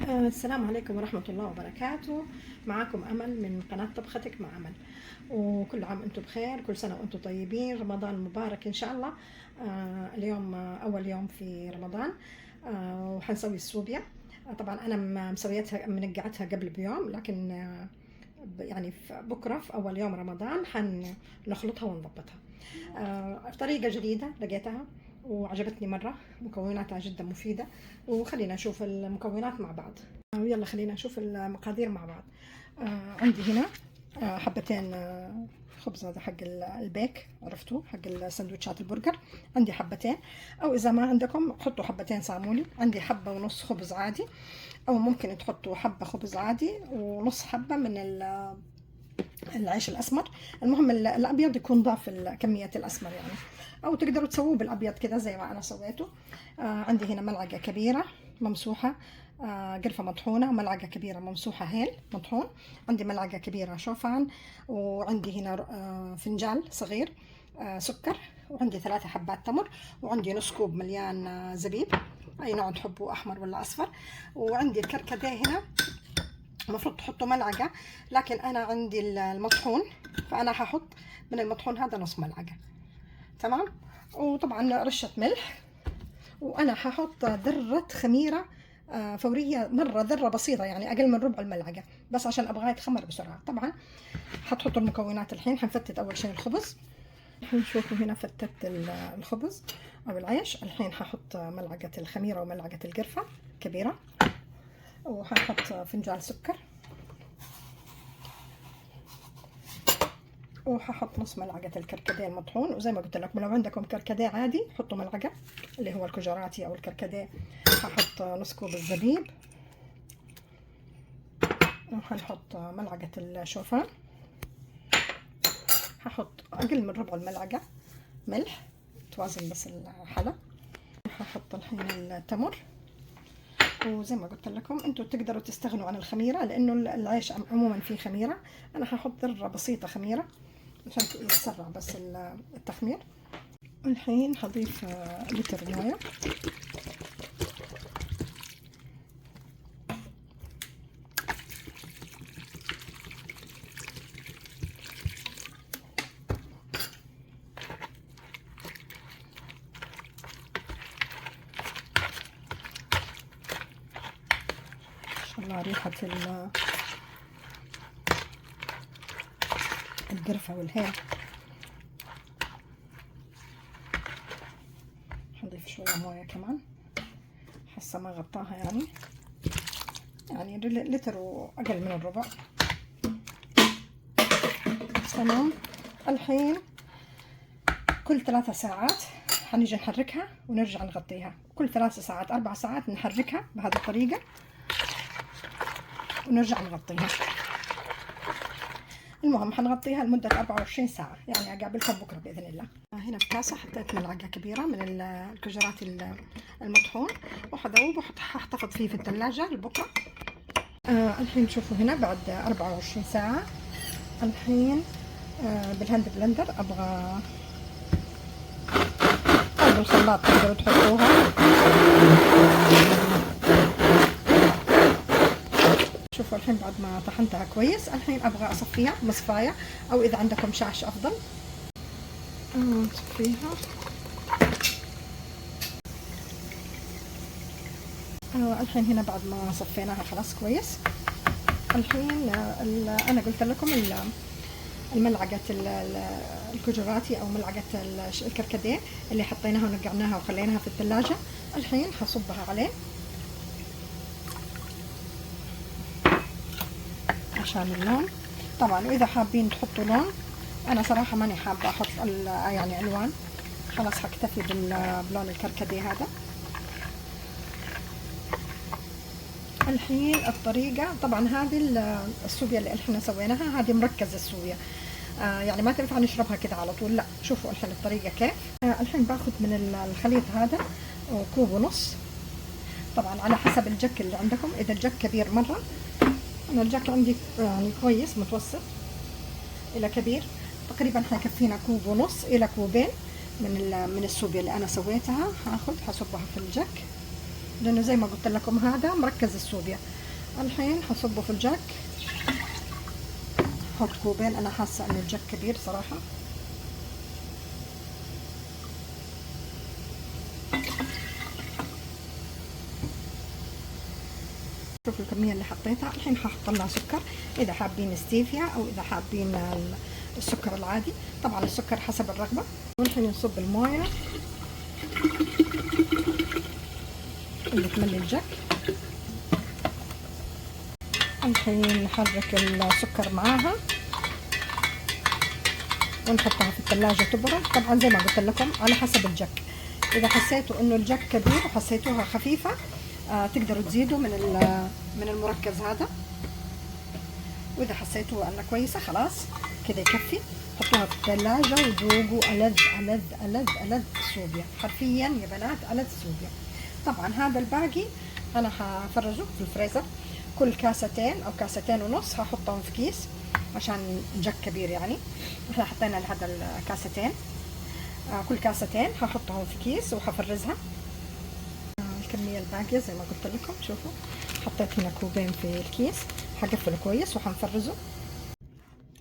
السلام عليكم ورحمة الله وبركاته. معاكم أمل من قناة طبختك مع أمل، وكل عام أنتم بخير، كل سنة وأنتم طيبين، رمضان مبارك إن شاء الله. اليوم أول يوم في رمضان، وحنسوي السوبيا. طبعا أنا مسويتها منقعتها قبل بيوم، لكن يعني في بكرة في أول يوم رمضان حنخلطها ونضبطها. طريقة جديدة لقيتها وعجبتني مرة، مكوناتها جدا مفيدة. وخلينا نشوف المكونات مع بعض، ويلا خلينا نشوف المقادير مع بعض. عندي هنا حبتين خبز، هذا حق البيك، عرفتوا، حق السندوتشات البرجر. عندي حبتين، او اذا ما عندكم حطوا حبتين صامولي. عندي حبة ونص خبز عادي، او ممكن تحطوا حبة خبز عادي ونص حبة من العيش الاسمر. المهم الابيض يكون ضعف كمية الاسمر يعني، او تقدروا تسووه بالابيض كده زي ما انا سويته. عندي هنا ملعقة كبيرة ممسوحة قرفة مطحونة، ملعقة كبيرة ممسوحة هيل مطحون، عندي ملعقة كبيرة شوفان، وعندي هنا فنجان صغير سكر، وعندي 3 حبات تمر، وعندي نص كوب مليان زبيب، اي نوع تحبوا، احمر ولا اصفر. وعندي الكركديه هنا، المفروض تحطوا ملعقة، لكن انا عندي المطحون، فانا هحط من المطحون هذا نص ملعقة. تمام. وطبعا رشة ملح، وانا هحط ذرة خميرة فورية، مرة ذرة بسيطة يعني اقل من ربع الملعقة، بس عشان ابغاه يتخمر بسرعة. طبعا هتحطوا المكونات الحين. هنفتت اول شيء الخبز. الحين شوفوا هنا فتت الخبز او العيش. الحين هحط ملعقة الخميرة وملعقة القرفة كبيرة، وهحط فنجان سكر، وهحط نص ملعقة الكركديه المطحون. وزي ما قلت لكم لو عندكم كركديه عادي حطوا ملعقة، اللي هو الكوجراتي او الكركديه. هحط نص كوب الزبيب، وهنحط ملعقة الشوفان، هحط اقل من ربع الملعقة ملح توازن بس الحلا. هحط الحين التمر، وزي ما قلت لكم انتوا تقدروا تستغنوا عن الخميرة، لانه العيش عموما فيه خميرة. انا هحط ذرة بسيطة خميرة عشان يتسرع بس التخمير. الحين هضيف لتر مويه، الله ريحة القرفة والهيل. هضيف شوية موية كمان، حاسة ما غطاها يعني لتر وأقل من الربع. تمام. الحين كل 3 ساعات هنيجي نحركها ونرجع نغطيها، كل 3 ساعات 4 ساعات نحركها بهذه الطريقة ونرجع نغطيها. المهم حنغطيها لمدة 24 ساعة، يعني أقابلكم بكرة بإذن الله. هنا في كاسة حطيت ملعقة كبيرة من الكوجراتي المطحون، وحذوب وححتفظ فيه في الثلاجة لبكرة. الحين شوفوا هنا بعد 24 ساعة. الحين بالهاند بلندر أبغى، أو بالخلاط تقدروا تحطوها. شوفوا الحين بعد ما طحنتها كويس، الحين ابغى اصفيها مصفايه، او اذا عندكم شاش افضل تصفيها. الحين هنا بعد ما صفيناها خلاص كويس. الحين انا قلت لكم الملعقه الكوجراتي او ملعقه الكركديه اللي حطيناها ونقعناها وخليناها في الثلاجه، الحين حصبها عليه عشان اللون. طبعا واذا حابين تحطوا لون، انا صراحه ماني حابه احط يعني الوان، خلاص حكتفي بلون الكركديه هذا. الحين الطريقه، طبعا هذه السوبيا اللي احنا سويناها هذه مركزه السوبيا، يعني ما تنفع نشربها كده على طول، لا. شوفوا الحين الطريقه كيف. الحين باخذ من الخليط هذا كوب ونص، طبعا على حسب الجك اللي عندكم. اذا الجك كبير مره، أنا الجاك عندي يعني كويس متوسط إلى كبير، تقريبا حيكفينا كوب ونص إلى كوبين من السوبيا اللي أنا سويتها. هاخد حصبها في الجاك، لأنه زي ما قلت لكم هذا مركز السوبيا. الحين حصبه في الجك، حط كوبين، انا حاسه ان الجك كبير صراحه. شوفوا الكميه اللي حطيتها. الحين هحط لها سكر، اذا حابين ستيفيا او اذا حابين السكر العادي، طبعا السكر حسب الرغبه. والحين نصب المويه اللي تملي الجك. الحين نحرك السكر معاها ونحطها في الثلاجة تبرد. طبعا زي ما قلت لكم على حسب الجك، إذا حسيتوا إنه الجك كبير وحسيتوها خفيفة تقدروا تزيدوا من المركز هذا، وإذا حسيتوا أنها كويسة خلاص كده يكفي. حطوها في الثلاجة وذوقوا ألذ ألذ ألذ ألذ صوبيا، حرفيا يا بنات ألذ صوبيا. طبعا هذا الباقي أنا هفرزه في الفريزر، كل كاستين أو كاستين ونص هحطهم في كيس عشان الجك كبير يعني. احنا حطينا لهذا الكاستين، كل كاستين هحطهم في كيس وهفرزها. الكمية الباقية زي ما قلت لكم، شوفوا حطيت هنا كوبين في الكيس، هقفله كويس وهنفرزه.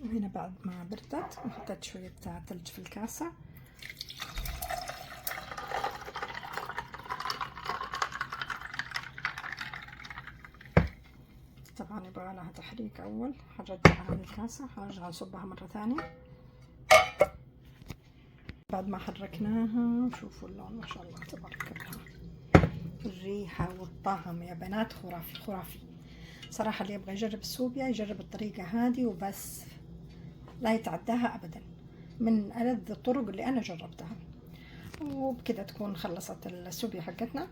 وهنا بعد ما بردت وحطيت شوية ثلج في الكاسة. طبعا يبغى لها تحريك اول، هنرجعها للكاسة، هنرجع نصبها مرة ثانية بعد ما حركناها. شوفوا اللون ما شاء الله تبارك الله، الريحة والطعم يا بنات خرافي خرافي صراحة. اللي يبغى يجرب السوبيا يجرب الطريقة هذه وبس، لا يتعداها ابدا، من ألذ الطرق اللي انا جربتها. وبكده تكون خلصت السوبيا حقتنا.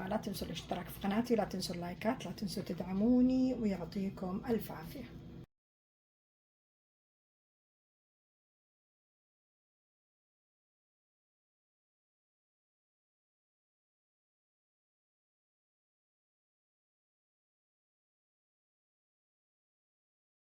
لا تنسوا الاشتراك في قناتي، لا تنسوا اللايكات، لا تنسوا تدعموني، ويعطيكم الف عافية.